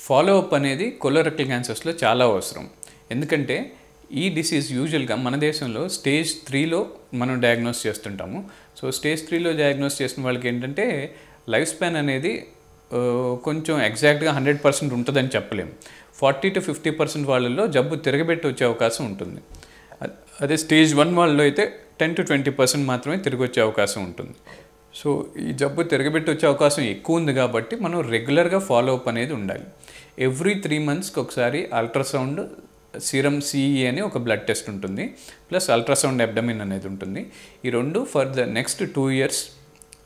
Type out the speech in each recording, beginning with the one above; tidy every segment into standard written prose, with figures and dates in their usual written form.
Follow up అనేది colorectal క్యాన్సర్స్లో చాలా అవసరం. ఎందుకంటే ఈ డిసీజ్ యూజువల్గా మన దేశంలో స్టేజ్ 3లో మనం డయాగ్నోస్ చేస్తుంటాము. సో స్టేజ్ 3లో డయాగ్నోస్ చేసిన వాళ్ళకి ఏంటంటే లైఫ్ స్పాన్ అనేది కొంచెం ఎగ్జాక్ట్గా 100% ఉంటుందని చెప్పలేము. 40 to 50% వాళ్ళల్లో జబ్బు తిరగబెట్టి వచ్చే అవకాశం ఉంటుంది. అదే స్టేజ్ 1 వాళ్ళలో అయితే 10 to 20% మాత్రమే తిరిగి వచ్చే అవకాశం ఉంటుంది. సో ఈ జబ్బు తిరగబెట్టి వచ్చే అవకాశం ఎక్కువ ఉంది కాబట్టి మనం రెగ్యులర్గా ఫాలో అప్ అనేది ఉండాలి. ఎవ్రీ 3 monthsకి ఒకసారి అల్ట్రాసౌండ్, సీరం సిఈ అని ఒక బ్లడ్ టెస్ట్ ఉంటుంది, ప్లస్ అల్ట్రాసౌండ్ అబ్డమిన్ అనేది ఉంటుంది. ఈ రెండు for the next 2 years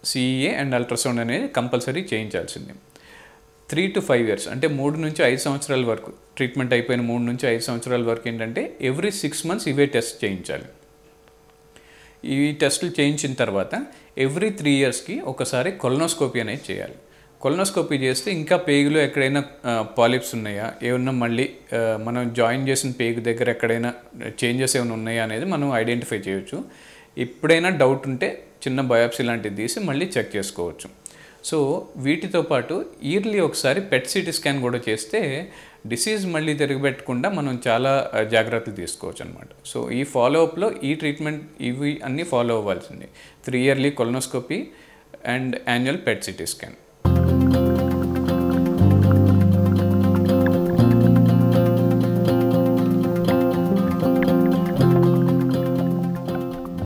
CEA and ultrasound అనేది కంపల్సరీ చేయించాల్సింది. 3 to 5 years అంటే 3 నుంచి 5 సంవత్సరాల వరకు ట్రీట్మెంట్ అయిపోయిన 3 నుంచి 5 సంవత్సరాల వరకు ఏంటంటే ఎవ్రీ 6 months ఇవే టెస్ట్ చేయించాలి. ఈ టెస్టులు చేయించిన తర్వాత ఎవ్రీ 3 yearsకి ఒకసారి కొలనోస్కోపీ అనేది చేయాలి. కొలనోస్కోపీ చేస్తే ఇంకా పేగులో ఎక్కడైనా పాలిప్స్ ఉన్నాయా, ఏమన్నా మళ్ళీ మనం జాయిన్ చేసిన పేగు దగ్గర ఎక్కడైనా చేంజెస్ ఏమైనా ఉన్నాయా అనేది మనం ఐడెంటిఫై చేయొచ్చు. ఎప్పుడైనా డౌట్ ఉంటే చిన్న బయాప్సీ లాంటిది తీసి మళ్ళీ చెక్ చేసుకోవచ్చు. సో వీటితో పాటు ఇయర్లీ ఒకసారి పెట్ సిటీ స్కాన్ కూడా చేస్తే డిసీజ్ మళ్ళీ తిరగబెట్టకుండా మనం చాలా జాగ్రత్తలు తీసుకోవచ్చు అనమాట. సో ఈ ఫాలోఅప్లో ఈ ట్రీట్మెంట్ ఇవి అన్నీ ఫాలో అవ్వాల్సింది. 3 yearly colonoscopy and annual PET CT scan.